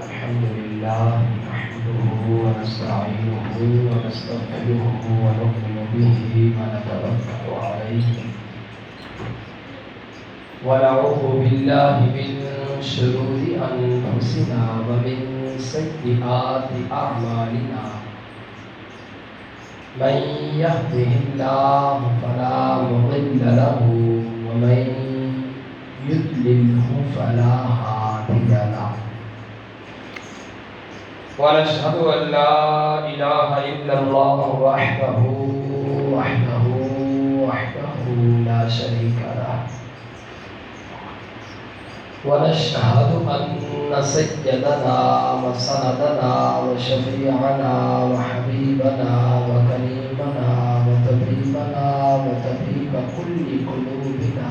الحمد لله نحمده ونستعينه ونستغفره ونؤمن به ونتوكل عليه ونعوذ بالله من شرور أنفسنا ومن سيئات أعمالنا من يهده الله فلا مضل له ومن يضلله فلا هادي له ونشهد أن لا إله إلا الله وحده لا شريك له ونشهد أن سيدنا وسندنا وشفيعنا وحبيبنا وكريمنا وطبيبنا وطبيب كل قلوبنا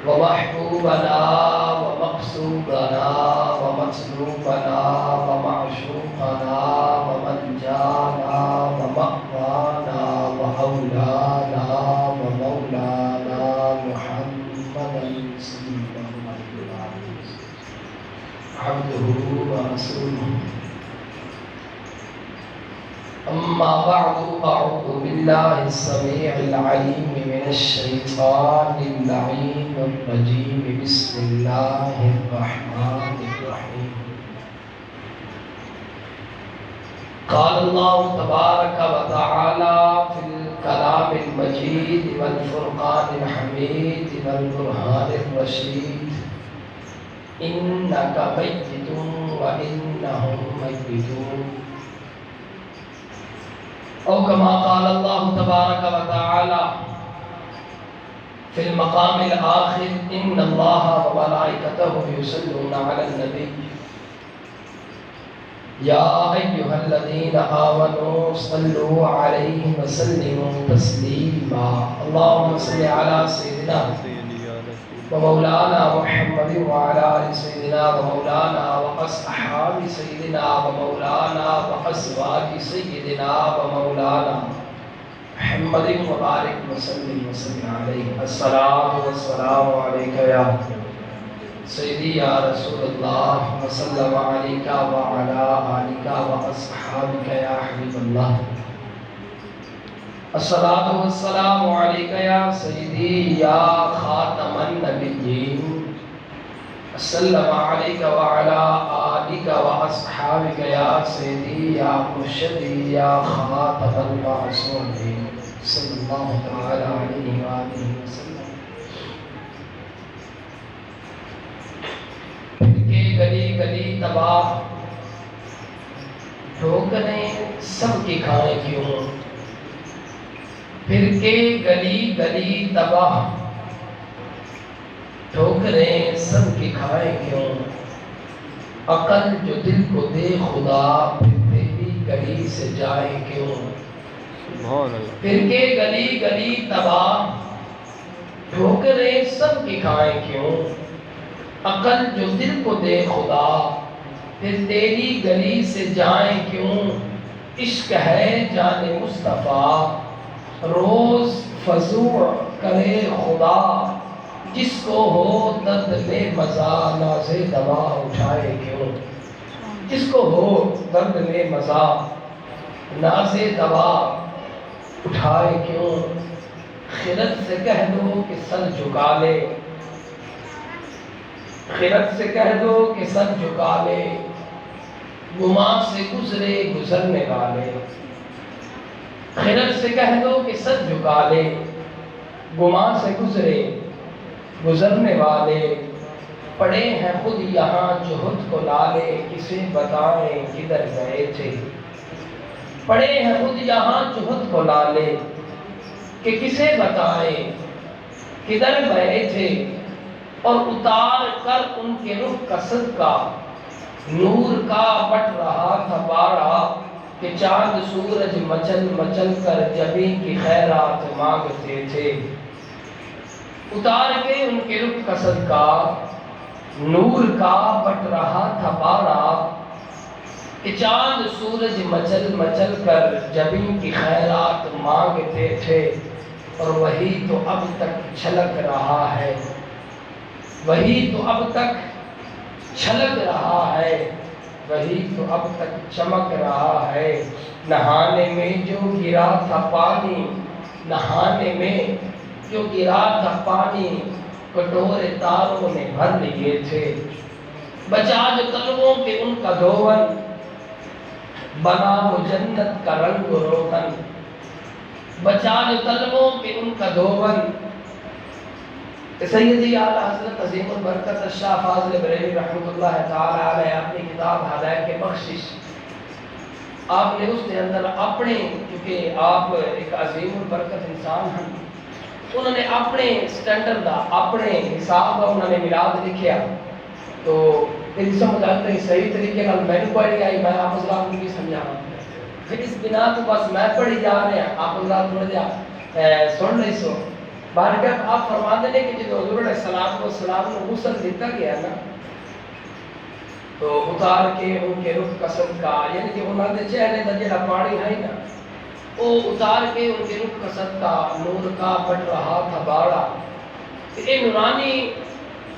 ومحبوبنا ومقصودنا ومطلوبنا ومعشوقنا وملجانا ومأوانا وأولانا ومولانا محمدا صلى الله عليه وسلم عبده ورسوله. أما بعد أعوذ بالله السميع العليم من الشيطان اللعين الرجيم. بسم الله الرحمن الرحيم. قال الله تبارك وتعالى في الكلام المجيد والفرقان الحميد والبرهان الرشيد: إنك ميت وإنهم ميتون. أو كما قال الله تبارك وتعالى في المقام الآخر: إن الله وملائكته يصلون على النبي يا أيها الذين آمنوا صلوا عليه وسلموا تسليما. اللهم صل على سيدنا ومولانا محمد وعلى آل سيدنا ومولانا وأصحاب سيدنا ومولانا وأزواج سيدنا ومولانا محمد وبارك وسلم عليه. الصلاة والسلام عليك يا سيدي يا رسول الله وسلم عليك وعلى آلك وأصحابك يا حبيب الله. الصلاة والسلام عليك يا سيدي يا خاتم النبيين. السلام عليك وعلى آلك وأصحابك يا سيدي يا مرشدي يا خاتم المعصومين صلى الله تعالى عليه وآله وسلم. گلی گلی تباہ ٹھوکریں سب کی کھائیں کیوں؟ پھر کے گلی گلی تباہ ٹھوکریں سب کی کھائیں کیوں؟ عقل جو دل کو دے خدا پھر تیری گلی سے جائے کیوں؟ پھر کے گلی گلی تباہ ٹھوکریں سب کی کھائیں کیوں؟ عقل جو دل کو دے خدا پھر تیری گلی سے جائیں کیوں؟ عشق ہے جان مصطفیٰ روز فزوع کرے خدا جس کو ہو درد میں مزہ ناز دوا اٹھائے کیوں؟ جس کو ہو درد میں مزہ ناز دوا اٹھائے کیوں؟ خرد سے کہہ دو کہ سر جھکا لے، خرد سے کہہ دو کہ سر جھکا لے، گماں سے گزرے گزرنے والے. خرد سے کہہ دو کہ سر جھکا لے، گماں سے گزرے گزرنے والے. پڑے ہیں خود یہاں جہد کو لالے، کسے بتائیں کدھر گئے تھے. پڑے ہیں خود یہاں جہد کو لالے کہ کسے بتائیں کدھر گئے تھے. اور اتار کر ان کے رخ کا صدقہ نور کا بٹ رہا تھا بارہ کہ چاند سورج مچل مچل کر جبیں کی خیرات مانگتے تھے. اتار کے ان کے رخ کا صدقہ نور کا بٹ رہا تھا بارہ کہ چاند سورج مچل مچل کر جبیں کی خیرات مانگتے تھے. اور وہی تو اب تک چھلک رہا ہے، وہی تو اب تک چھلک رہا ہے وہی تو اب تک چمک رہا ہے، نہانے میں جو گرا تھا پانی، نہانے میں جو گرا تھا پانی، کٹورے تاروں نے بھر لیے تھے، بچا جو طلبوں کے ان کا دھون، بنا وہ جنت کا رنگ و روغن، بچا جو طلبوں کے ان کا دھون۔ سیدی اعلیٰ حضرت عظیم البرکت شاہ فاضل بریلوی رحمۃ اللہ تعالی علیہ اپنی کتاب ہدایت بخشش، آپ نے اس کے اندر اپنے، کیونکہ آپ ایک عظیم البرکت انسان ہیں، انہوں نے اپنے سٹینڈرڈ دا اپنے حساب دا انہوں نے میلاد لکھیا، تو میری سمجھ آتا ہے صحیح طریقے نال میں نے پڑھی آئی، میں آپ حضرات کو بھی سمجھانا پھر اس بنا تو بس میں پڑھی جا رہے ہیں، آپ حضرات تھوڑا جا سن رہی سو بارگاہ آپ فرماتے ہیں کہ جب حضور علیہ السلام کو غسل دیتا گیا نا تو اتار کے ان کے رخ کا صدقہ، یعنی کہ انہوں نے چہرے دا جڑا پانی ہے نا وہ اتار کے ان کے رخ کا صدقہ نور کا بٹ رہا تھا باڑا، یہ نورانی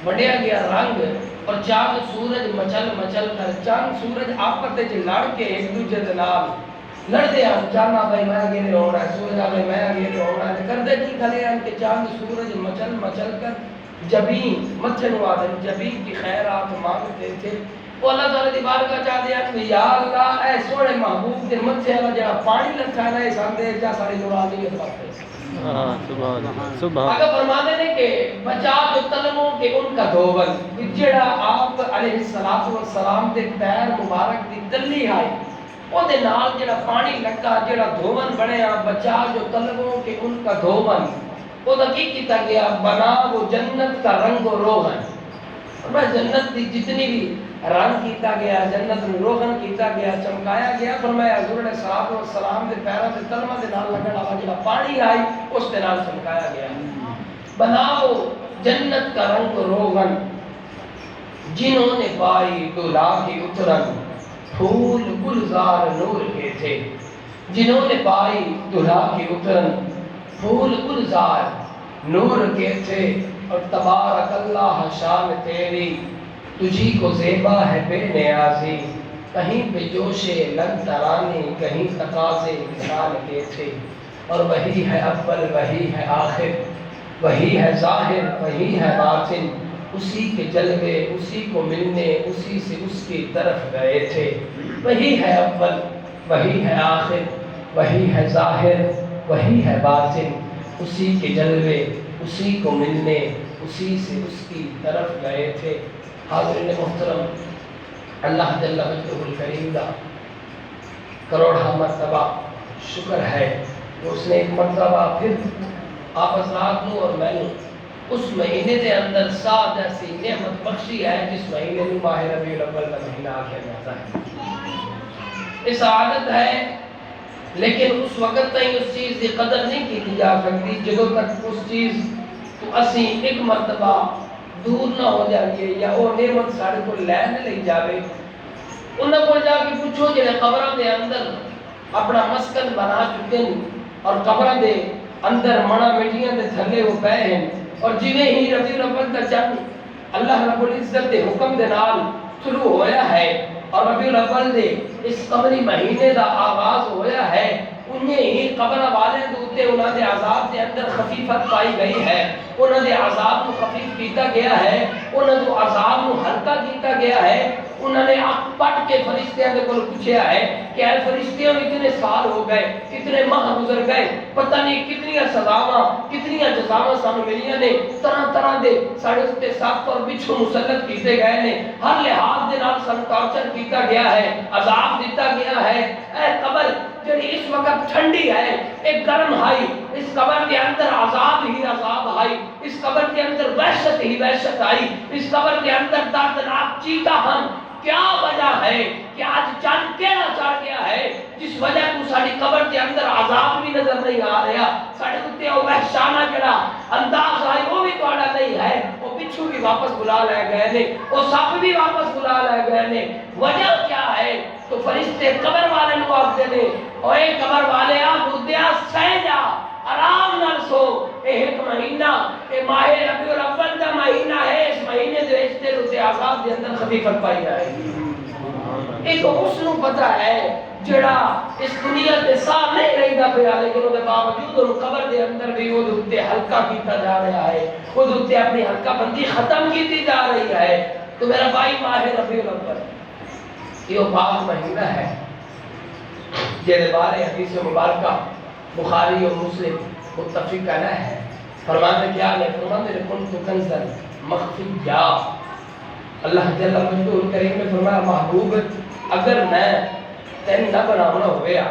بڑھیا گیا رنگ، اور چاند سورج مچل مچل کر، چاند سورج آپس وچ لڑ کے ایک دوجے دے نال لڑدے ہیں، چاند بھائی میں اگے نہیں ہونا ہے، سورج آگے میں اگے نہیں ہونا ہے، کردے کی کھلے ہیں کہ چاند سورج مچل مچل کر جبین متھے نو آدم جبین کی خیرات مانگتے تھے، وہ اللہ تعالیٰ دی بارگاہ چاہتے ہیں کہ یا اللہ اے سونے محبوب کے متھے والا جڑا پانی لٹھا رہا ہے سامنے جا ساری نورانیت بارتے اگر فرماتے ہیں کہ بچا جو طلبوں کے ان کا دھون، جڑا آپ علیہ السلام دے پیر مبارک دی تلی آئی او دے نال جڑا پانی لگا جڑا دھون بنیا، بچا جو طلبوں کے ان کا دھون، او دا کی کیتا گیا، بنا وہ جنت کا رنگ و روغن، اور جنت دی جتنی بھی رنگ کیتا گیا، جنت میں روغن کیتا گیا، چمکایا گیا، فرمایا حضور علیہ السلام دے پیروں دے تلواں دے نال لگن والا جڑا پانی آئی اس دے نال چمکایا گیا، بناؤ جنت کا رنگ و روغن، جنہوں نے پائی دلہا کی اترن، پھول گلزار نور کے تھے، جنہوں نے پائی دلہا کی اترن، پھول گلزار نور کے تھے، اور تبارک اللہ شان تیری، تجھی کو زیبا ہے بے نیازی، کہیں پہ جوش لن ترانی، کہیں تقاضے وصال کے تھے، اور وہی ہے اول وہی ہے آخر، وہی ہے ظاہر وہی ہے باطن، اسی کے جلوے اسی کو ملنے اسی سے اس کی طرف گئے تھے، وہی ہے اول وہی ہے آخر، وہی ہے ظاہر وہی ہے باطن، اسی کے جلوے اسی کو ملنے اسی سے اس کی طرف گئے تھے۔ حاضرین محترم، اللہ جل وجلہ الکریم دا کروڑا مرتبہ شکر ہے کہ اس نے ایک مرتبہ پھر آپ حضرات کو اور میں نے اس مہینے دے اندر ساتھ ایسی نعمت بخشی ہے جس مہینے میں ماہ ربیع الاول کا مہینہ آخر جاتا ہے، اس عادت ہے، لیکن اس وقت تک اس چیز کی قدر نہیں کی جا سکتی جدوں تک اس چیز تو اسی ایک مرتبہ دور نہ ہو جائیے یا وہ نعمت سارے کو لے نہ لے جاوے۔ انہاں کو جا کے پوچھو جڑے قبراں دے اندر اپنا مسکن بنا چکے ہیں اور قبراں دے اندر مڑا مٹیاں دے تھلے وہ پے ہیں، اور جویں ہی ربیع الاول کا چند اللہ رب العزت دے حکم دے نال شروع ہویا ہے اور ربیع الاول دے اس قمری مہینے دا آغاز ہویا ہے، انہیں ہی قبر والے دوتے انہاں دے عذاب دے اندر خفیفت پائی گئی ہے، انہاں دے عذاب کو خفیف کیتا گیا ہے، انہاں دے عذاب کو ہلکا کیتا گیا ہے، انہوں نے آنکھ پٹ کے فرشتیاں دے کول پوچھا ہے کہ اے فرشتیوں اتنے سال ہو گئے، کتنے ماہ گزر گئے، پتہ نہیں کتنی سزاواں کتنی جزاواں سانوں ملیاں نے، طرح طرح دے ساڈے اُتے سخت اور بچھو مسلط کیتے گئے نے، ہر لحاظ دے نال سانوں ٹارچر کیتا گیا ہے، عذاب دیتا گیا ہے، اے قبر جڑی اس وقت ٹھنڈی ہے ایک گرم آئی، اس قبر کے اندر عذاب ہی عذاب آئی، اس قبر کے اندر وحشت ہی وحشت آئی، اس قبر کے اندر دردناک چیتا ہم، کیا وجہ ہے کہ آج چاند کیڑا چڑھ گیا ہے جس وجہ کو ساری قبر کے اندر عذاب بھی نظر نہیں آ رہا، سارے کتے وہ وحشانہ جڑا انداز آئی وہ بھی توڑا نہیں ہے، وہ بچھو بھی واپس بلا لے گئے نے، وہ سپ بھی واپس بلا لے گئے نے، وجہ کیا ہے؟ تو فرشتے قبر والے نو آکھدے نے، اوے قبر والے آ مردیا سہ جا، آرام نال سو. ایک مہینہ اے ماہ ربیع الاول دا مہینہ ہے. اس مہینے دے وچ تیرے تے عذاب دے اندر خفیفت پائی جائے گی. ایک اس نو پتہ ہے جڑا اس دنیا تے ساتھ نہیں رہندا پیا لیکن اس دے باوجود وہ قبر دے اندر بھی وہ تے ہلکا کیتا جا رہا ہے. وہ تے اپنی ہلکا بندی ختم کیتی جا رہی ہے. تو میرا بھائی ماہ ربیع الاول یہ پاک مہینہ ہے جہدے بارے حدیث مبارکہ بخاری اور مسلم متفق ہے. فرماتے کیا ہے؟ فرماتے کنت کنزا مخفیا. اللہ جل مجدہ کریم نے فرمایا محبوب اگر میں تین نہ بناونا ہویا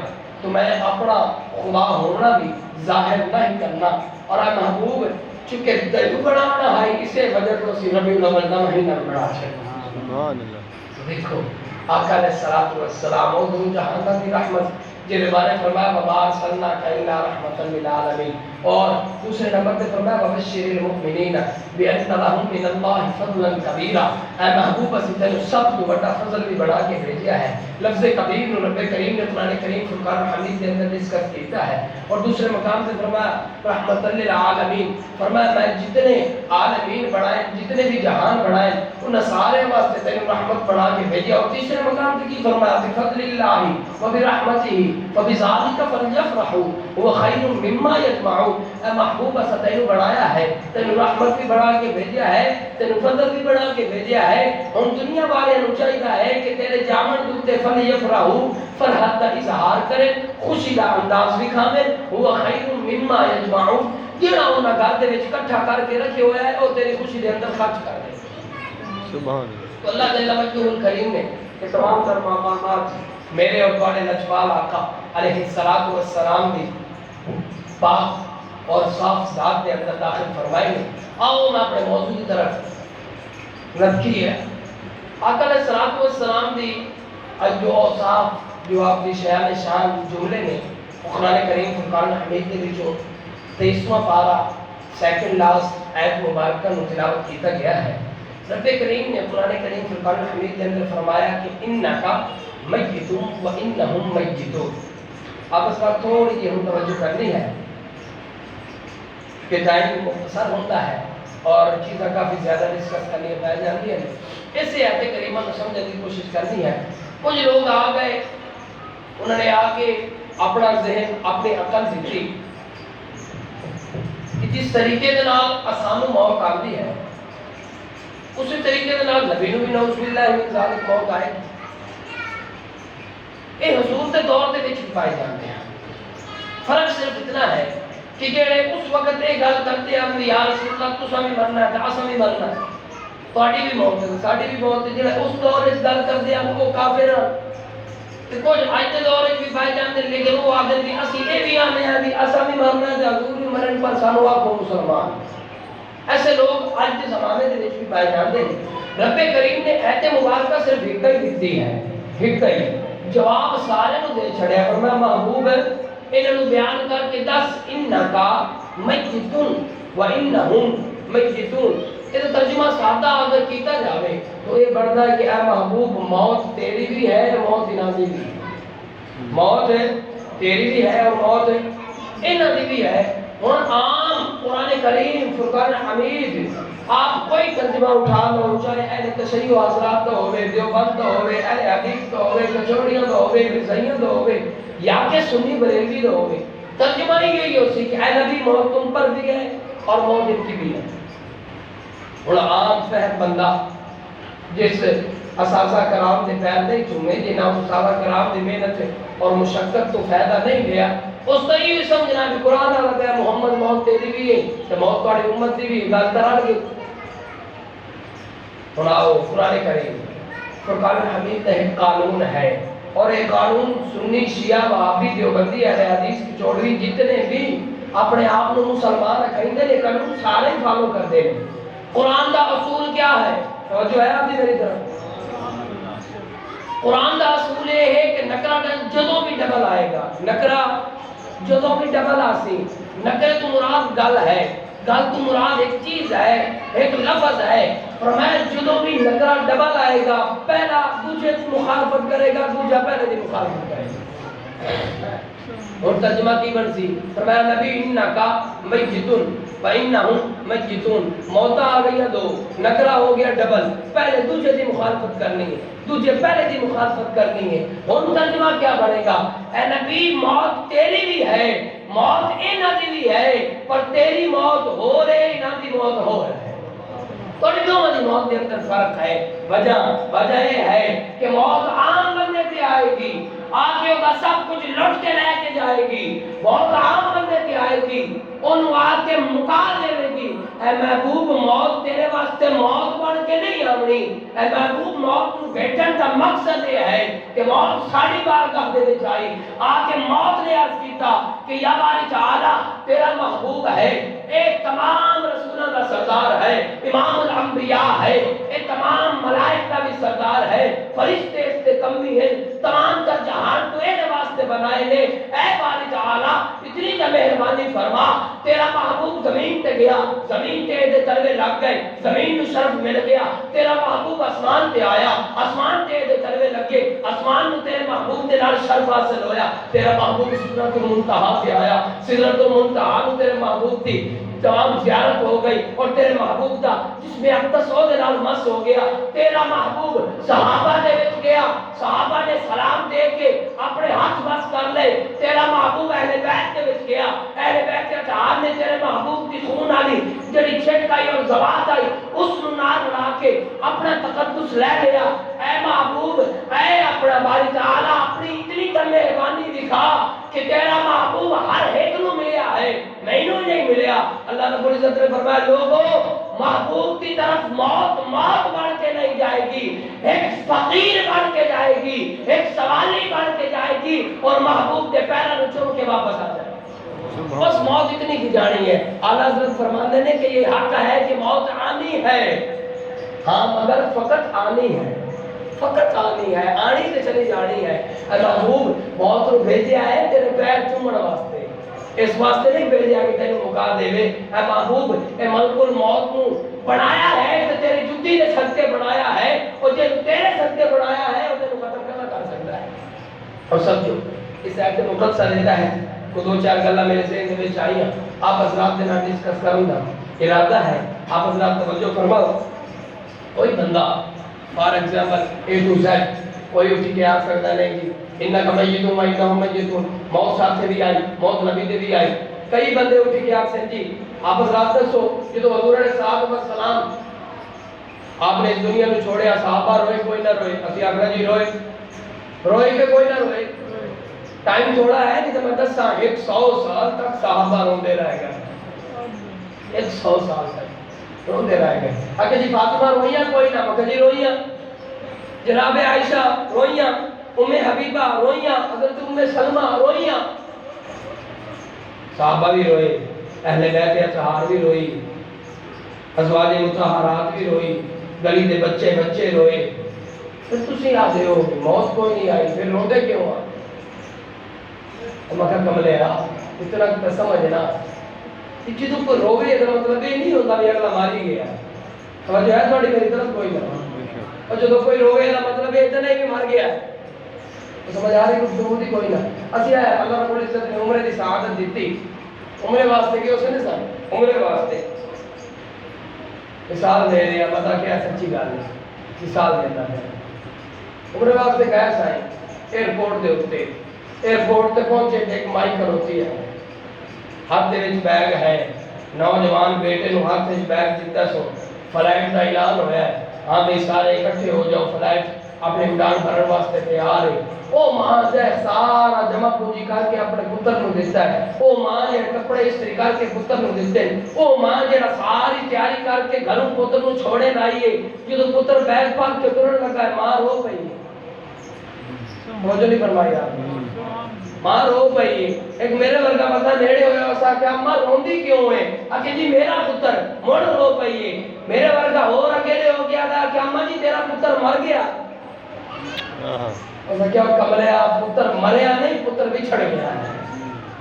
تو میں اپنا خدا ہونا بھی ظاہر نہیں کرنا. اور اے محبوب چونکہ تینوں بناونا ہے اسے وجہ تو اسی ربیع الاول کا مہینہ بنا چھڑنا. سبحان اللہ. دیکھو آقا علیہ الصلوۃ والسلام او دو جہان کی رحمت جنہیں بارے فرمایا وبار صلنا کائنا رحمت للعالمین. اور دوسرے نمبر پہ فرمایا وبشر المؤمنین بان لهم من اللہ فضلا کبیرا. اے محبوب اسی تینوں سب کو بڑا فضل بھی بڑھا کے بھیجا ہے. لفظ کبیر نو رب کریم نے قرآن کریم فرقان حمید کے اندر ڈسکس کیتا ہے. اور دوسرے مقام پہ فرمایا رحمت للعالمین. فرمایا میں جتنے عالمین بنائے جتنے بھی جہان بنائے ان سارے واسطے تینوں رحمت بڑھا کے بھیجا. اور تیسرے مقام پہ کی فرمایا بفضل اللہ وبرحمتہ وبذالک فلیفرحوا هو خیر مما یجمعون. اے محبوب اسا تینوں بڑھایا ہے, تینوں رحمت بھی بڑھا کے بھیجا ہے, تینوں فضل بھی بڑھا کے بھیجا ہے. ہن دنیا والے نو چاہیے ہے کہ تیرے جامن دوتے فلیفرحوا فرحت کا اظہار کرے, خوشی کا انداز دکھاویں. هو خیر مما یجمعون جڑا انہاں گھر دے وچ اکٹھا کر کے رکھے ہویا ہے او تیری خوشی دے اندر خرچ کر دے. سبحان اللہ. تو اللہ جل مجدہ کریم نے کہ تمام تر مقامات میرے اور تمہارے لجپال آقا علیہ الصلوۃ والسلام دی پاک اور صاف ذات کے اندر داخل فرمائے ہیں. آؤ میں اپنے موضوع کی طرف رکھی ہے. آقا علیہ الصلوۃ والسلام دی جو اوصاف جو آپ کی شان شان جملے نے قرآن کریم فرقان حمید کے وچوں 23واں پارہ سیکنڈ لاسٹ ایت مبارکہ نو تلاوت کیتا گیا ہے. رب کریم نے قرآن کریم فرقان حمید کے اندر فرمایا کہ انکا میتون و انہم میتون. آپ اس بات تھوڑی سی ہم توجہ کرنی ہے کہ ٹائم مختصر ہوتا ہے اور چیزیں کافی زیادہ ڈسکس کرنی پائی جاتی ہے. اس سے آیت کریمہ کو سمجھنے کی کوشش کرنی ہے. کچھ لوگ آ گئے, انہوں نے آ کے اپنا ذہن اپنی عقل دیتی کہ جس طریقے کے نال آسانو موت آتی ہے اسی طریقے کے نال نبی نو بھی نعوذ باللہ من ذالک موت آئے. یہ حضور کے دور کے وچ پائے جاتے ہیں. فرق صرف اتنا ہے کہ جڑے اس وقت یہ گل کرتے ہیں یا رسول اللہ تساں بھی مرنا ہے اساں بھی مرنا ہے, تہاڈی بھی موت ہے ساڈی بھی موت ہے, جڑے اس دور وچ گل کرتے ہیں وہ کافر ہیں. تے کچھ اج کے دور وچ بھی پائے جاتے ہیں لیکن وہ آخر بھی اسی یہ بھی آنے ہیں بھی اساں بھی مرنا ہے حضور بھی مرن پر سانو آکھو مسلمان. ایسے لوگ آج کے زمانے کے بھی پائے جاتے ہیں. رب کریم نے ایت مبارکہ صرف ایک ہی دیتی ہے, ایک ہی جواب سارے نو دے چھڑیا. فرمایا محبوب انہاں نو بیان کر کے دس انکا میتون و انہم میتون. یہ ترجمہ سادہ اگر کیتا جاوے تو یہ بڑھتا ہے کہ اے محبوب موت تیری بھی ہے موت انہاں دی بھی, موت تیری بھی ہے اور موت انہاں دی بھی ہے. ہن عام قرآن کریم فرقان حمید آپ کوئی ترجمہ اٹھا لو, چاہے اہل تشیع و حضرات تو ہوئے, دیوبند تو ہوئے, اہل حدیث تو ہوئے, کچوڑیاں تو ہوئے, مرزائیاں تو ہوئے, یا کہ سنی بریلوی تو ہوئے, ترجمہ ہی یہی ہو سی کہ اے نبی موت تم پر بھی ہے اور موت ان کی بھی ہے. اور عام فہم بندہ جس اساتذہ کرام دے پیر نہیں چومے, جنہاں اساتذہ کرام دی محنت اور مشقت تو فائدہ نہیں لیا, اس تو یہ سمجھنا کہ قرآن آ گیا محمد موت تیری بھی ہے تو موت تاری امت دی بھی گل کرا گے. سناؤ قرآن کریم فرقان حمید ایک قانون ہے اور یہ قانون سنی شیعہ وہابی دیوبندی اہل حدیث کچوڑوی جتنے بھی اپنے آپ کو مسلمان کہیں یہ قانون سارے فالو کرتے ہیں. قرآن کا اصول کیا ہے؟ توجہ ہے آپ کی میری طرف. قرآن کا اصول یہ ہے کہ نکرہ جدوں بھی ڈبل آئے گا, نکرہ جدوں بھی ڈبل آسی, نکرے تو مراد گل ہے, گل تو مراد ایک چیز ہے, ایک لفظ ہے. فرمایا جدوں بھی نکرہ ڈبل آئے گا پہلا دوسرے کی مخالفت کرے گا, دوسرا پہلے کی مخالفت کرے گا. اور ترجمہ کی بنسی فرمایا نبی انکا میتون فانہم میتون، موتا آ گئی دو، نکرا ہو گیا ڈبل، پہلے دوسرے دی مخالفت کرنی ہے، دوسرے پہلے دی مخالفت کرنی ہے۔ ہن ترجمہ کیا بنے گا؟ اے نبی موت تیری بھی ہے، موت انہاں دی بھی ہے، پر تیری موت ہو رہے انہاں دی موت ہو رہے۔ تھوڑی دونوں دی موت کے اندر فرق ہے۔ وجہ یہ ہے کہ موت عام بندے سے آئے گی، آگے ہوگا سب کچھ لٹ کے لے کے جائے گی، موت عام بندے سے آئے گی، ان آگ کے مکا دے گی۔ اے محبوب موت تیرے واسطے موت بن کے نہیں آمنی، اے محبوب موت کو بیٹھن کا مقصد یہ ہے کہ موت ساڑی بارگاہ دے دے جائی۔ آگے موت نے عرض کیتا کہ یا باری تعالیٰ تیرا محبوب ہے، ایک تمام رسولوں کا سردار ہے، امام الانبیاء ہے، ایک تمام ملائک کا بھی سردار ہے، فرشتے اس سے کم بھی ہیں، تمام کا جہان تو ایک واسطے بنائے نے۔ اے باری تعالیٰ اتنی کا مہربانی فرما، تیرا محبوب زمین تے گیا، زمین تے دے تلوے لگ گئے، زمین نو شرف مل گیا، تیرا محبوب آسمان تے آیا، آسمان تے دے تلوے لگے، آسمان نو تیرے محبوب دے نال شرف حاصل ہویا، تیرا محبوب سدرۃ المنتہا پہ آیا، سدرۃ المنتہا نو تیرے محبوب دی تمام زیارت ہو گئی، اور تیرے محبوب دا جس میں اقدس ہو دے نال مس ہو گیا۔ تیرا محبوب صحابہ دے وچ گیا، صحابہ نے سلام دے کے اپنے ہاتھ بس کر لے۔ تیرا محبوب اہل بیت دے وچ گیا، اہل بیت کے اتحاد نے تیرے محبوب کی خون والی جڑی چھٹ آئی اور زوات آئی اس نو نال لا کے اپنا تقدس لے لیا۔ اے محبوب، اے اپنا باری تعالیٰ اپنی اتنی کا مہربانی دکھا کہ تیرا محبوب ہر ایک نو ملیا ہے، مینوں نہیں ملیا۔ اللہ رب العزت نے فرمایا لوگوں محبوب کی طرف موت بڑھ کے نہیں جائے گی، ایک فقیر بڑھ کے جائے گی، ایک سوالی بڑھ کے جائے گی، اور محبوب کے پیروں کو چوم کے واپس آ جائے گی۔ بس موت اتنی کی جانی ہے۔ اعلیٰ حضرت فرماتے ہیں کہ یہ حق ہے کہ موت آنی ہے، ہاں مگر فقط آنی ہے، فقط آنی ہے، آنی تے چلی جانی ہے۔ محبوب موت کو بھیجیا ہے تیرے پیر چومن واسطے، اس واسطے نہیں بھیجیا کہ تیرے مکا دے وے۔ اے محبوب اے ملک الموت کو بنایا ہے تو تیری جتی نے صدقے بنایا ہے، اور جے تیرے صدقے بنایا ہے وہ تیرے ختم کرنا کر سکتا ہے۔ اور سمجھو اس ایت مقدسہ لیتا ہے کو دو چار گلا میرے ذہن میں چاہیے آپ حضرات کے نام ڈسکس کروں گا، ارادہ ہے آپ حضرات توجہ فرماؤ۔ کوئی بندہ for example A to Z کوئی اٹھ کے آ سکتا نہیں جی انکا میتون و انہم میتون، موت ساتھ سے بھی آئی، موت نبی سے بھی آئی۔ کئی بندے اٹھ کے آ سکتے جی آپ حضرات دسو جدو حضور علیہ الصلوۃ والسلام آپ نے اس دنیا میں چھوڑیا صحابہ روئے کوئی نہ روئے، اسی آخر جی روئے کہ کوئی نہ روئے؟ ٹائم تھوڑا ہے جسے میں دساں 100 سال تک صحابہ روندے رہ گئے، 100 سال تک روندے رہ گئے۔ اگر جی فاطمہ روئیاں کوئی نہ، مگر جی روئیاں، جناب عائشہ روئیاں، ام حبیبہ روئیاں، حضرت ام سلمہ روئیاں، صحابہ بھی روئے، اہل بیت اطہار بھی روئی، ازواج مطہرات بھی روئی، گلی دے بچے روئے۔ پھر تسی آتے ہو موت کوئی نہیں آئی، پھر روندے کیوں آ؟ مگر کملے اتنا تو سمجھنا جدو کوئی روے تو مطلب یہ نہیں ہوتا بھی اگلا ماری گیا، توجہ ہے تھوڑی میری طرف کوئی نہ، اور جدو کوئی روے تو مطلب یہ نہیں کہ مر گیا، تو سمجھ آ رہی گفتگو دی کوئی نہ۔ اسی ہے اللہ رب العزت نے عمرے دی سعادت دیتی، عمرے واسطے کہ اسے نہیں سن عمرے واسطے مثال دے رہے ہیں، پتا کیا سچی گل ہے، مثال دینا ہے عمرے واسطے گئے سائیں ایئرپورٹ دے اوتے، ایئرپورٹ تے پہنچے ایک مائک کھڑوتی ہے، ہاتھ دے وچ بیگ ہے، نوجوان بیٹے نو ہاتھ وچ بیگ دتا سو، فلائٹ دا اعلان ہویا ہے، ہاں بھی سارے اکٹھے ہو جاؤ، فلائٹ اپنے اڑان بھرن واسطے تیار ہے۔ او ماں سے سارا جمع پونجی کر کے اپنے پتر نو دیتا ہے، او ماں نے کپڑے استری کر کے پتر نو دیتے ہیں، او ماں جڑا ساری تیاری کر کے گھروں پتر نو چھوڑے لائیے، جدو پتر بیگ پاک کے ترن لگا ہے ماں رو پئی ہے، توجہ نہیں فرمائی آپ نے، ماں رو پئی ہے۔ ایک میرے ورگا بندہ نیڑے ہویا اسا کہ اماں روندی کیوں ہے؟ کہ جی میرا پتر مڑ رو پئی ہے۔ میرے ورگا اور اکیلے ہو گیا تھا کہ اماں جی تیرا پتر مر گیا۔ اسا کیا کملے آپ پتر مریا نہیں، پتر بچھڑ گیا ہے،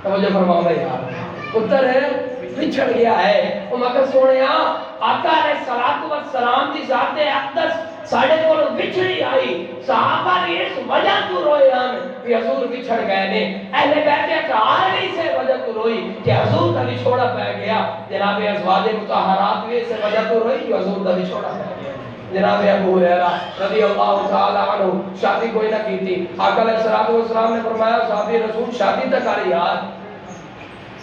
توجہ فرماؤ میں یار، پتر ہے بچھڑ گیا ہے۔ وہ مگر سونے آقا علیہ السلام کی ذات اقدس ساڑھے کو بچھڑی آئی روئی صحابہ نے اس وجہ تو روئے ہم کہ حضور بچھڑ گئے نے اہل بیت اطہار نے سے وجہ تو روئی کہ حضور کا بچھوڑا پہ گیا جناب ازواج مطہرات بھی سے وجہ تو روئی کہ حضور کا بچھوڑا پہ گیا جناب ابو ہریرہ رضی اللہ تعالی عنہ شادی کوئی نہ کی تھی آقا علیہ الصلوۃ والسلام نے فرمایا صحابی رسول شادی تک آ رہی یار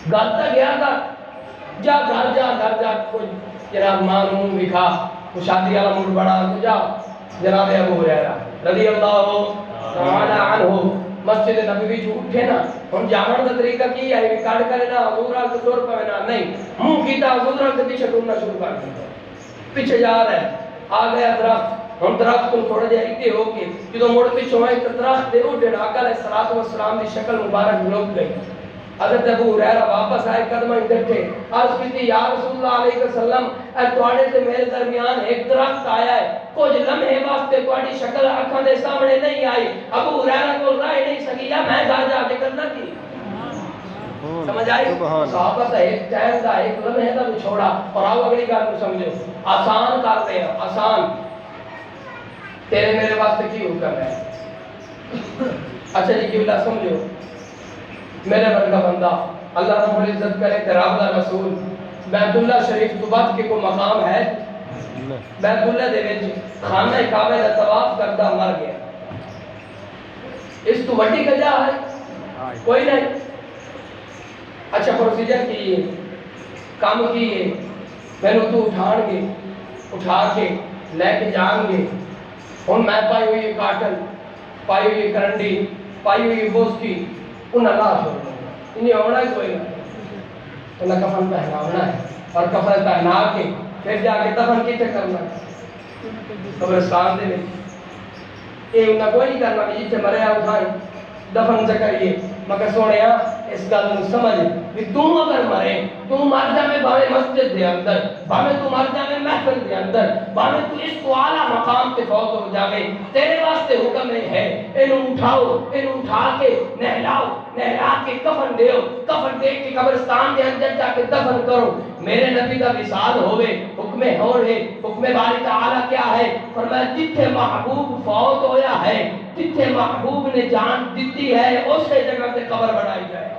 گھر تک گیا تھا جا گھر جا کوئی جناب معلوم لکھا تو شادی والا موڈ بنا تو جا جناب ابو ہریرہ رضی اللہ تعالی عنہ مسجد نبوی جو اٹھے نا ہم جامن کا طریقہ کی ہے ریکارڈ کرے نا حضور کے طور پر نا نہیں منہ کیتا حضور کے پیچھے ڈھونڈنا شروع کر دیا پیچھے جا رہا ہے آ گیا درخت ہم درخت کو تھوڑا جہا اتنے ہو کے جدو مڑ پیچھے ہوئے تو درخت دے اٹھے آقا علیہ الصلوۃ والسلام کی شکل مبارک لوگ گئی حضرت ابو ہریرہ واپس آئے قدمہ ڈٹے عرض کی یا رسول اللہ علیہ وسلم اے تواڈے تے میرے درمیان ایک درخت آیا ہے کچھ لمحے واسطے تواڈی شکل اکھاں دے سامنے نہیں آئی ابو ہریرہ کو رہ نہیں سکی یا میں گھر جا کے کرنا کی سمجھ آئی صحابہ کا ایک ٹائم کا ایک لمحے کا چھوڑا اور آؤ اگلی بات کو سمجھو آسان کرتے ہیں آسان تیرے میرے واسطے کی حکم ہے اچھا جی قبلہ سمجھو میرے ورگا بندہ اللہ رب العزت کرے تیرا رسول بیت اللہ شریف تو بعد کے کوئی مقام ہے بیت اللہ دے وچ خانہ کعبہ دا طواف کردا مر گیا اس تو وڈی گجا ہے کوئی نہیں اچھا پروسیجر کی ہے کام کی ہے میں نے تو اٹھا کے لے کے جان گے ہن میں پائی ہوئی کاٹن پائی ہوئی کرنڈی پائی ہوئی بوسکی انہیں اللہ چھوڑنا انہیں ہونا ہی کوئی نہ انہیں کفن پہناونا ہے اور کفن پہنا کے پھر جا کے دفن کیسے کرنا ہے قبرستان دے میں یہ انہیں کوئی نہیں کرنا کہ جیسے مرے اٹھائیں دفن سے کریے مگر سونے اس گل کو سمجھ کہ تم اگر مرے تم مر جاوے بھاوے مسجد دے اندر بھاوے تم مر جاوے محفل دے اندر بھاوے تو اس کو اعلیٰ مقام پہ فوت ہو جاوے تیرے واسطے حکم نہیں ہے اینو اٹھا کے نہلا کے کفن دے کے قبرستان دے اندر جا کے دفن کرو میرے نبی کا وصال ہوئے حکم حکم باری تعالی کیا ہے فرمایا جتھے محبوب فوت ہویا ہے جتھے محبوب نے جان دیتی ہے اسی جگہ سے قبر بنائی جائے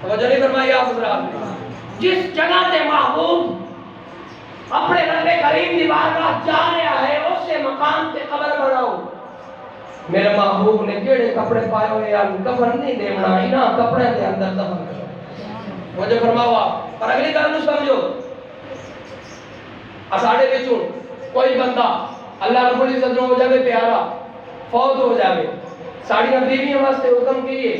توجہ نہیں فرمائی آپ حضرات جس جگہ تے محبوب اپنے رب کریم دی بارگاہ جا رہا ہے اسی مقام تے قبر بناؤ میرے محبوب نے کیڑے کپڑے پائے ہوئے یا کفن نہیں دینا انہاں کپڑے دے اندر دفن کرو توجہ فرماؤ آپ اور اگلی گل نو سمجھو اساڑے وچوں کوئی بندہ اللہ رب العزت ہو جاوے پیارا فوت ہو جاوے ساڑی بیویوں واسطے حکم کیے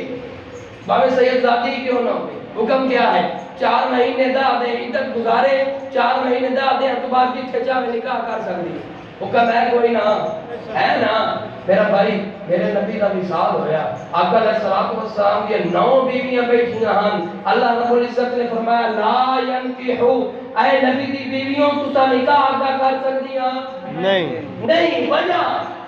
بابے سید ذاتی کیوں نہ ہوئے حکم کیا ہے 4 مہینے دا دے عدت گزارے 4 مہینے دا دے اتبار جتھے چاہے نکاح کر سکتی حکم ہے کوئی نہ ہے نا میرا بھائی میرے نبی کا وصال ہویا آقا علیہ الصلوۃ والسلام کی 9 بیویاں بیٹھیاں ہن اللہ رب العزت نے فرمایا لا ینکحو اے نبی دی بیویوں تسا نکاح ادا کر سکدیاں نہیں وجہ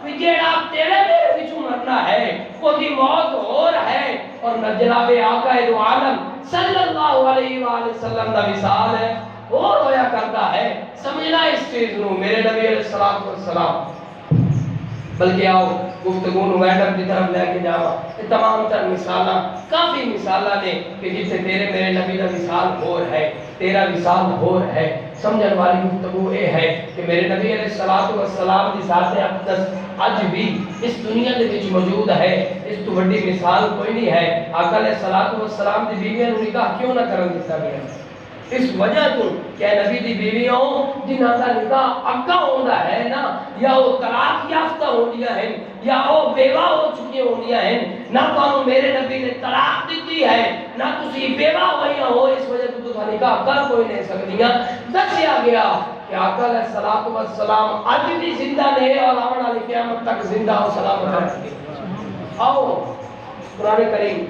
کہ جیڑا تیرے میرے وچوں مرنا ہے وہ دی موت ہو رہا ہے اور جناب آقا دو عالم صلی اللہ علیہ وآلہ وسلم دا وصال ہے اور ہویا کرتا ہے سمجھنا اس چیز نو میرے نبی علیہ الصلوۃ والسلام بلکہ آؤ گفتگو نو میڈم کی طرف لے کے جاوا یہ تمام تر مثالاں کافی مثالاں نے کہ جس سے تیرے میرے نبی کا وصال ہو رہا ہے تیرا وصال ہو رہا ہے سمجھن والی گفتگو یہ ہے کہ میرے نبی علیہ الصلوۃ والسلام کی ذات اقدس اج بھی اس دنیا دے وچ موجود ہے اس تو بڑی مثال کوئی نہیں ہے آقا علیہ الصلوۃ والسلام دی بیویاں نو نکاح کیوں نہ کرن دتا گیا اس وجہ تو کہ نبی دی بیویوں جنہاں دا نکاح اگا ہوندا ہے نا یا وہ طلاق یافتہ ہوندیاں ہیں یا وہ بیوہ ہو چکی ہوندیاں ہیں نہ تو میرے نبی نے طلاق دیتی ہے نہ تسی بیوہ ہوئیاں ہو اس وجہ تو تھا نکاح کر کوئی نہیں سکدیاں دسیا گیا کہ آقا علیہ الصلوۃ والسلام اج بھی زندہ نے اور آنے والی قیامت تک زندہ و سلامت رہیں گے آؤ قرآن کریم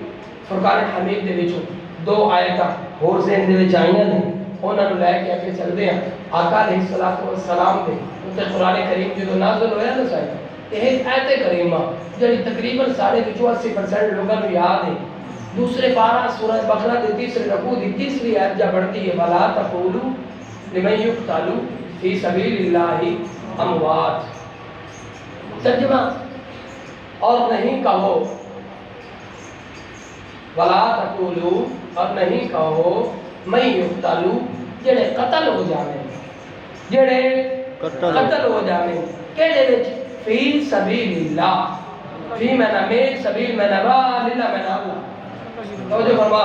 فرقان حمید دے وچوں 2 آیتاں اور ذہن دے وچ آئیاں نے انہاں نوں لے کے اگے چلدے ہیں آقا علیہ الصلوۃ والسلام دے تے قرآن کریم جو نازل ہویا نا صاحب یہ آیت کریمہ جڑی تقریباً 80% لوگوں کو یاد ہے دوسرے پارہ سورہ بقرہ دی تیسرے رکوع دی تیسری آیت جا بڑھتی ہے ولا تقولوا لمن يقتل فی سبیل اللہ اموات ترجمہ اور نہیں کہو ولا تقولوا اور نہیں کہو میں یقتلوا جڑے قتل ہو جاویں جڑے قتل ہو جاویں کیڑے وچ فی سبیل اللہ فی منا میں سبیل منا با للہ منا اللہ توجہ فرما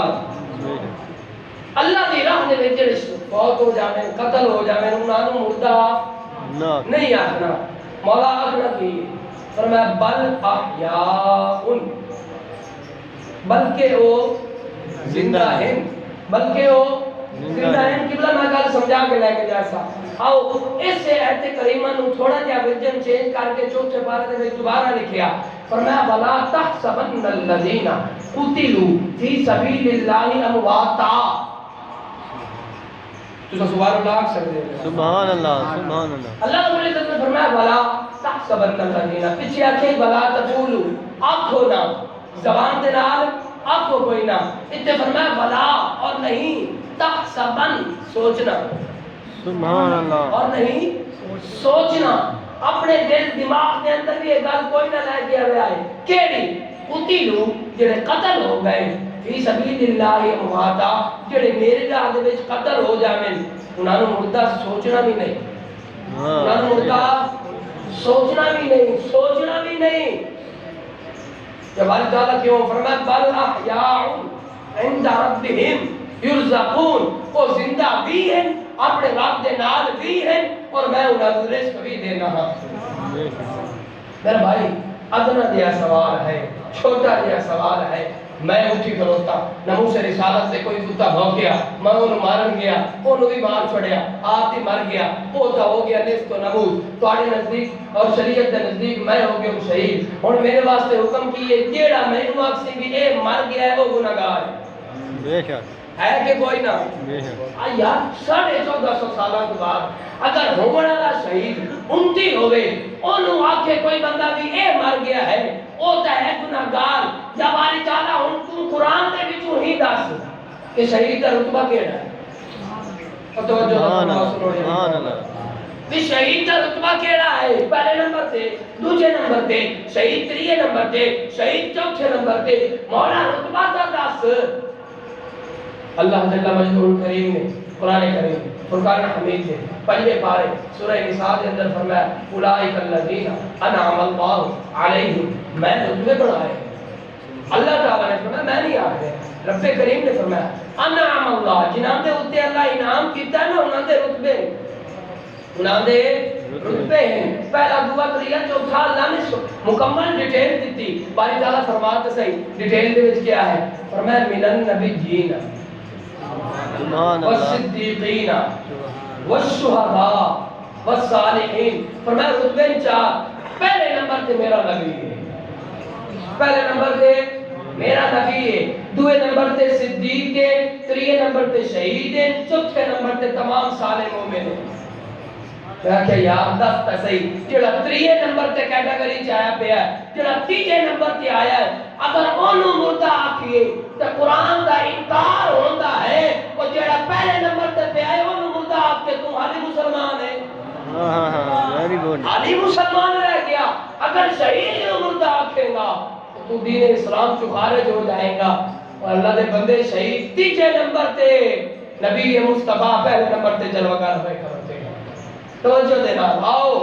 اللہ دی راہ دے وچ جڑے فوت ہو جاویں قتل ہو جاویں انہاں نوں مردہ نہیں آخنا مولا آخنا کی فرمایا بل احیاء بلکہ وہ زندہ ہیں بلکہ وہ زندہ ہیں قبلہ میں کل سمجھا کے لے کے جیسا آؤ اس سے ایت کریمہ نو تھوڑا جا ورجن چینج کر کے چوتھے پارے میں دوبارہ لکھیا فرمایا ولا تحسبن الذین قتلوا فی سبیل اللہ امواتا تو سبحان اللہ اکثر دے سبحان اللہ سبحان اللہ اللہ رب العزت نے فرمایا ولا تحسبن الذین پیچھے آکھے ولا تقولوا آنکھو نہ زبان دے نال آنکھو کوئی نہ اتنے فرمایا ولا اور نہیں تحسبن سوچنا سبحان اللہ اور نہیں سوچنا اپنے دل دماغ کے اندر بھی یہ گل کوئی نہ لے کے آیا ہے کیڑی قتلوا جڑے قتل ہو گئے فی سبیل اللہ امواتا جڑے میرے راہ دے وچ قتل ہو جاویں انہاں نوں مردہ سوچنا بھی نہیں انہاں نوں مردہ سوچنا بھی نہیں سوچنا بھی نہیں جب اللہ تعالیٰ کیوں فرمایا بل احیاء عند ربہم یرزقون وہ زندہ بھی ہیں اپنے رب دے نال بھی ہیں اور میں انہاں کو رزق بھی دینا ہاں میرے بھائی ادنا دیا سوال ہے چھوٹا دیا سوال ہے میں اٹھی کھلوتا نمو سے رسالت سے کوئی کتا بھاگ گیا میں انہوں مارن گیا انہوں بھی مار چھوڑیا آپ ہی مر گیا پوتا ہو گیا نصف و نموز تواڈے نزدیک اور شریعت دے نزدیک میں ہو گیا شہید اور میرے واسطے حکم کیے جیڑا مینوں آکھسی بھی اے مر گیا ہے وہ گناہگار ہے بے شک ہے کہ کوئی نہ بے شک یار 1450 سالوں کے بعد اگر ہونے والا شہید امتی ہوئے انہوں آکھے کوئی بندہ بھی اے مر گیا ہے او تے ہے گناہگار یا باری تعالیٰ ہن تو قرآن دے وچوں ہی دس کہ شہید دا رتبہ کیڑا ہے اور توجہ سبحان اللہ بھی شہید دا رتبہ کیڑا ہے پہلے نمبر تے دوسرے نمبر تے شہید تیسرے نمبر تے شہید چوتھے نمبر تے مولا رتبہ تا دس اللہ جل مجدہ کریم نے قرآن کریم فرقان حمید نے پہلے پارے سورہ نساء کے اندر فرمایا اولئک الذین انعم اللہ علیہم میں رتبے بڑھائے اللہ تعالیٰ نے فرمایا میں نہیں آخر رب کریم نے فرمایا انعم اللہ جنہاں دے اوتے اللہ انعام کیتا ہے نا انہاں دے رتبے ہیں پہلا دعا کریا چوتھا اللہ نے مکمل ڈیٹیل دیتی باری تعالیٰ فرماتا صحیح ڈیٹیل دے وچ کیا ہے فرمایا من النبیین والصدیقین والشہداء والصالحین فرمایا رتبے چار پہلے نمبر تے میرا نبی ہے پہلے نمبر تے میرا نبی ہے دوے نمبر تے صدیق ہے تیسرے نمبر تے شہید ہے چوتھے نمبر تے تمام صالح مومن ہیں کہ یار دس تا صحیح جڑا تیسرے نمبر تے کیٹیگری چ آیا پیا ہے جڑا تیسرے نمبر تے آیا ہے اگر اونوں مردہ آکھیے تے قرآن دا انکار ہوندا ہے او جڑا پہلے نمبر تے پیا ہے اونوں مردہ آکھ کے تو حالی مسلمان ہے ویری گڈ حالی مسلمان رہ گیا اگر شہید مردہ آکھے گا تو دین اسلام چ خارج ہو جائے گا اور اللہ دے بندے شہید تیسرے نمبر تے نبی مصطفیٰ پہلے نمبر تے جلوگر ہوئے کرتے ہیں توجہ دینا آؤ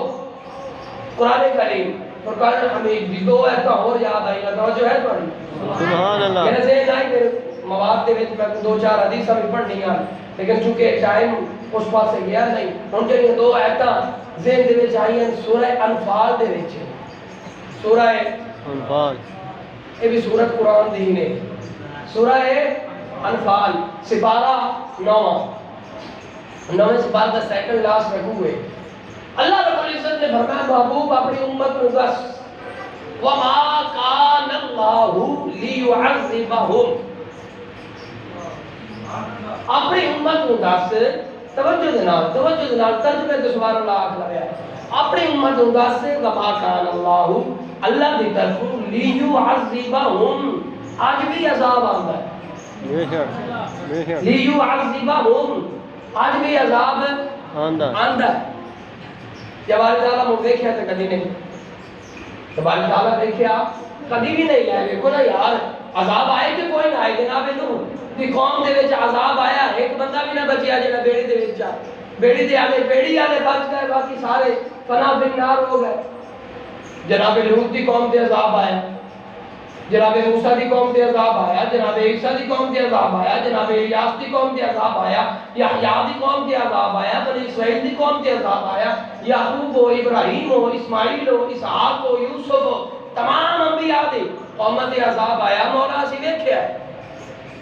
قرآن کریم فرقان حمید بھی دو ایتا اور یاد آئی لگا جو ہے پڑھی سبحان اللہ میرے ذہن آئی کہ مواد دے وچ میں دو چار حدیثاں بھی پڑھنی ہیں لیکن چونکہ ٹائم اس پاس سے گیا نہیں ان کے لیے دو ایتا ذہن دے وچ آئی ہیں سورہ انفال دے وچ سورہ انفال یہ بھی سورت قرآن دی نے سورہ انفال سپارہ 9 سپارہ دا سیکنڈ لاسٹ رکھو ہوئے اللہ رب العزت نے فرمایا محبوب اپنی امت کو دس وما کان اللہ لیعذبہم اپنی امت کو دس توجہ دنال ترجمے تو سبحان اللہ آکھ لگیا اپنی امت کو دس وما کان اللہ دی طرف لیعذبہم آج بھی عذاب آندا ہے لیعذبہم آج بھی عذاب آندا ہے جب اللہ تعالیٰ مجھ دیکھیا تو کدی نہیں تبارک تعالیٰ دیکھیں آپ کبھی بھی نہیں آئے دیکھو نا یار عذاب آئے کہ کوئی نہ آئے جناب نوح دی قوم دے وچ عذاب آیا ایک بندہ بھی نہ بچیا جڑا بیڑی دے وچ بیڑی دے آلے بچ گئے باقی سارے فنا بن نار ہو گئے جناب لوط دی قوم دے عذاب آیا جناب موسیٰ دی قوم دے عذاب آیا جناب عیسیٰ دی قوم دے عذاب آیا جناب الیاس دی قوم دے عذاب آیا یحییٰ دی قوم دے عذاب آیا بنی اسرائیل دی قوم دے عذاب آیا یعقوب و ابراہیم و اسماعیل و اسحاق و یوسف و تمام انبیاء دی قوم دے عذاب آیا مولا اسی دیکھیا ہے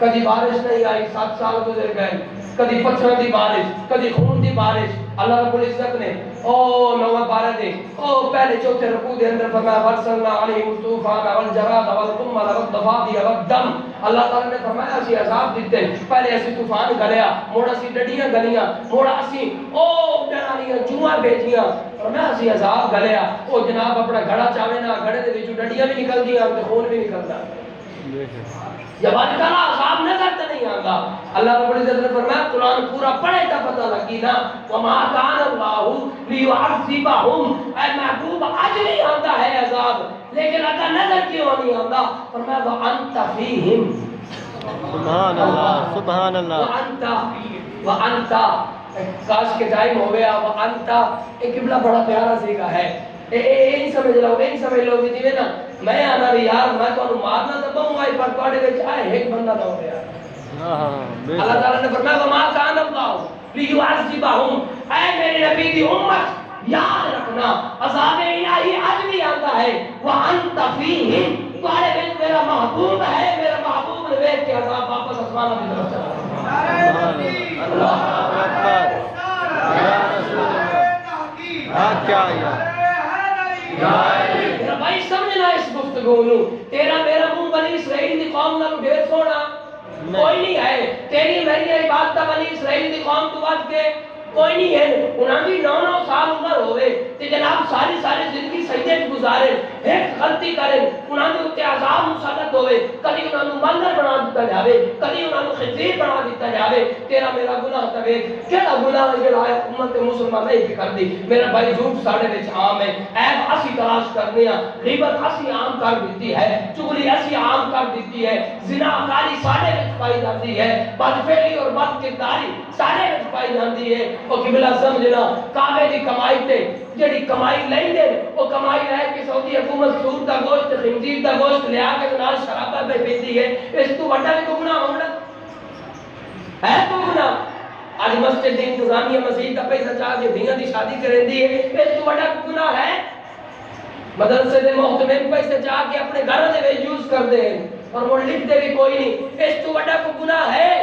کدی بارش نہیں آئی 7 سال گزر گئے کدی پتھر دی بارش کدی خون دی بارش اللہ رب العزت نے او نوہ بارہ دے او پہلے چوتھے رکوع دے اندر فرمایا ورسلنا علیہم الطوفان والجراد والقمل والضفادع والدم اللہ تعالی نے فرمایا اسی عذاب دیتے پہلے اسی طوفان گلیا موڑ اسی ڈڈیاں گلیاں موڑ اسی او ڈرانیاں چوہاں بھیجیاں فرمایا اسی عذاب گلیا او جناب اپنا گھڑا چاوے نا گھڑے دے وچوں ڈڈیاں بھی نکل دیاں تے خون بھی نکلدا جب اللہ تعالیٰ عذاب نظر تو نہیں آتا اللہ رب العزت نے فرمایا قرآن پورا پڑھے تا پتہ لگی نا وَمَا كَانَ اللَّهُ لِيُعَذِّبَهُمْ اے محبوب آج نہیں آتا ہے عذاب لیکن اللہ نظر کیوں نہیں آتا فرمایا وَأَنْتَ فِيهِمْ سبحان اللہ سبحان اللہ وَأَنْتَ کاش کے ٹائم ہو گیا وَأَنْتَ ایک قبلہ بڑا پیارا سیکھا ہے نہیں سمجھ لو کہ جی نا میں آنا بھی یار میں تو مارنا تو بہوں آئی پر توڑے وچ آئے ایک بندہ نہ ہو گیا اللہ تعالیٰ نے فرمایا وَمَا كَانَ اللَّهُ لِيُعَذِّبَهُمْ اے میرے نبی دی امت یاد رکھنا عذاب الہی آج بھی آتا ہے وَأَنْتَ فِيهِمْ تمہارے بچ میرا محبوب ہے میرا محبوب نے بیٹھ کے عذاب واپس آسمان کی طرف چلا اللہ اکبر یا رسول اللہ کیا یار میرا بھائی سمجھنا اس گفتگو نو تیرا میرا منہ بنی اسرائیل دی قوم نال ڈھیر سونا کوئی نہیں ہے تیری میری عبادت بنی اسرائیل دی قوم تو بات کے کوئی نہیں ہے انہاں دی 9 سال عمر ہوئے تے جناب ساری زندگی سجدے وچ گزارے ایک غلطی کرے انہاں دے اوتے عذاب مسلط ہوئے کبھی انہاں نوں مندر بنا دتا جاوے کبھی انہاں نوں خنزیر بنا دتا جاوے تیرا میرا گناہ تے کیڑا گناہ جڑا ہے امت مسلمان نہیں کردی میرا بھائی جھوٹ ساڈے وچ عام ہے عیب اسی تلاش کرنے ہاں غیبت اسی عام کر دتی ہے چغلی اسی عام کر دتی ہے زنا کاری ساڈے وچ پائی جاتی ہے بدفعلی اور بد کرداری ساڈے وچ پائی جاتی ہے او قبلہ سمجھنا کعبے دی کمائی تے جڑی کمائی لئی دے او کمائی رہ کے سعودی حکومت سور دا گوشت خنزیر دا گوشت لیا کے نال شرابہ پہ پیندی ہے اس تو بڑا کوئی گناہ ہونا ہے کوئی گناہ آج مسجد دی انتظامیہ مسجد کا پیسہ چاہ کے دھیاں دی شادی کرندی ہے اس تو بڑا کوئی گناہ ہے مدرسے دے محتمم پیسے چاہ کے اپنے گھر دے وچ یوز کر دے اور وہ لکھ دے بھی کوئی نہیں اس تو بڑا کوئی گناہ ہے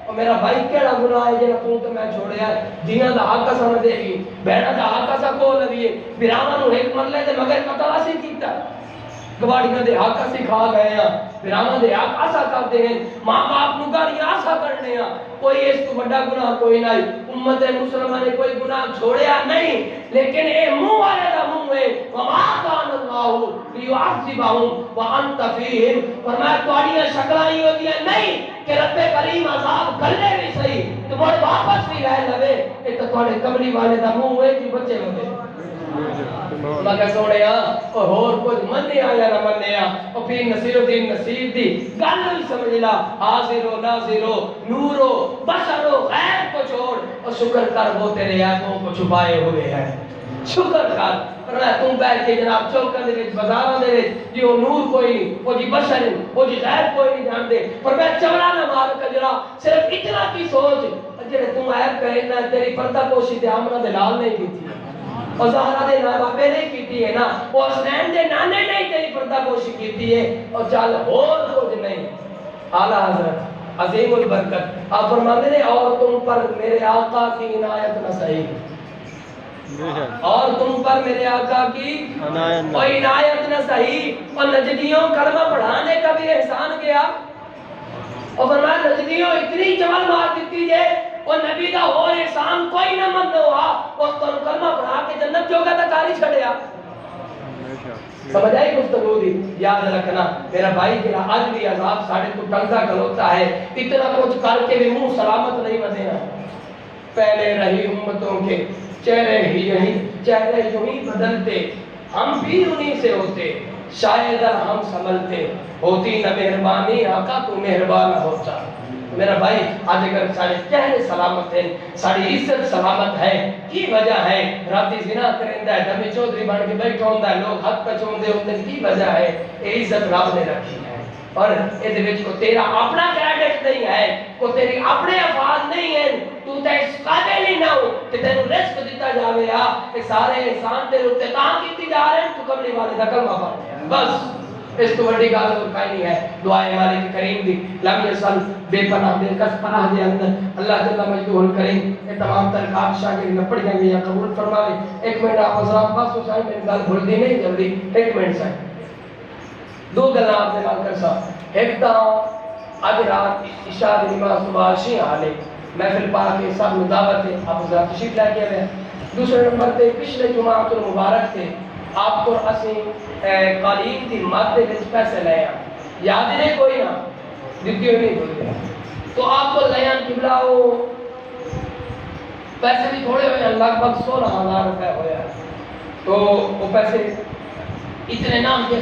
اور میرا بھائی کیڑا گناہ ہے جڑا تو میں چھوڑیا ہے دینا دا حق اسا نہ دے گی بیڑا دا حق اسا کو لویے براواں نو ایک مرلے تے مگر قتل اسی کیتا گواڑیاں دے حق اسی کھا گئے ہیں براواں دے حق اسا کرتے ہیں ماں باپ نو گالیاں اسا کرنے ہیں کوئی اس تو بڑا گناہ کوئی نہیں امت مسلمان نے کوئی گناہ چھوڑیا نہیں لیکن اے منہ والے دا منہ ہے وما کان اللہ لیعذبہم وانت فیہم فرمایا تواڈیاں شکلاں ہی ہوندیاں نہیں کہ رب کریم عذاب گلے بھی صحیح تو مڑ واپس بھی رہ لوے اے تو تواڈے کملی والے دا منہ ہے کہ بچے ہوندے مگر سونے اور ہور کچھ منیا یا نہ منیا اور پھر نصیر الدین نصیر دی گل بھی سمجھ لا حاضر و ناظر و نور و بشر و غیر کو چھوڑ اور شکر کر وہ تیرے عیبوں کو چھپائے ہوئے ہیں شکر کر فرمایا تم بیٹھ کے جناب چوکاں دے وچ بازاراں دے وچ جی وہ نور کوئی نہیں وہ جی بشر وہ جی غیب کوئی نہیں جانتے فرمایا چمڑا نہ مار کجرا صرف اتنا کی سوچ جڑے تم عیب کہنا تیری پردہ پوشی تے آمنہ دے لال نہیں کیتی اور زہرا دے نام باپے نہیں کیتی ہے نا وہ حسنین دے نانے نہیں تیری پردہ پوشی کیتی ہے اور چل اور کچھ نہیں اعلیٰ حضرت عظیم البرکت آپ فرماتے ہیں اور تم پر میرے آقا کی عنایت نہ صحیح اور تم پر میرے آقا کی عنایت نہ صحیح اور نجدیوں کلمہ پڑھانے کا بھی احسان کیا اور فرمایا نجدیوں اتنی چمل مار دیتی ہے اور نبی دا اور احسان کوئی نہ مند ہوا اور تو کلمہ پڑھا کے جنت جوگا تا کاری چھڑیا سمجھ آئی گفتگو دی یاد رکھنا میرا بھائی جڑا آج بھی عذاب ساڑھے تو ٹنگا کھلوتا ہے اتنا کچھ کر کے بھی منہ سلامت نہیں بدینا پہلے رہی امتوں کے چہرے ہی یوں ہی بدلتے ہم بھی انہی سے ہوتے، شاید ہم سنبھلتے، ہوتی نہ مہربانی آقا تو مہربان ہوتا۔ میرا بھائی آج اگر سارے چہرے سلامت ہیں، ساری عزت سلامت ہے، کی وجہ ہے راتی زنا کرندہ ہے، دمی چودری بن کے بیٹھا ہوندہ ہے، لوگ حق پچھوندے ہوندے، کی وجہ ہے یہ عزت رب نے رکھی ہے۔ اور یہ وچ کو تیرا اپنا کریڈٹ نہیں ہے، کو تیری اپنے افعال نہیں ہیں، تو تے اس قابل ہی نہ ہو کہ تینوں رزق دیتا جاوے یا کہ سارے انسان تیرے اوتے کام کیتی جا رہے ہیں، تو کملی والے دا کلمہ پڑھ لیا بس۔ اس تو بڑی گل اور کہیں نہیں ہے۔ دعائے مالک کریم دی لم یسل بے پناہ دل کس پناہ دے اندر اللہ جل مجدہ الکریم یہ تمام تر کابشاہ کے نپڑ جائیں گے یا قبول فرماوے۔ ایک منٹ آپ حضرات پاس ہو سائیں، میری گل بھول دی نہیں جلدی، ایک منٹ سائیں۔ دو گلہ آپ نے مال کر ساتھ، ایک تا آج رات عشاء دی نماز صبح شیعہ آلے محفل پاک کے سب مدعوت ہے، آپ حضرات تشریف لے کے رہے۔ دوسرے نمبر تے پچھلے جمعہ تو مبارک تھے، آپ کو اسی قالین دی مادے وچ پیسے لے آ یاد نہیں کوئی نہ دیتی ہوئی نہیں بولتے، تو آپ کو لے آن قبلہ ہو پیسے بھی تھوڑے ہوئے ہیں، لگ بھگ 16,000 روپے ہوئے ہیں، تو وہ پیسے اتنے نام کے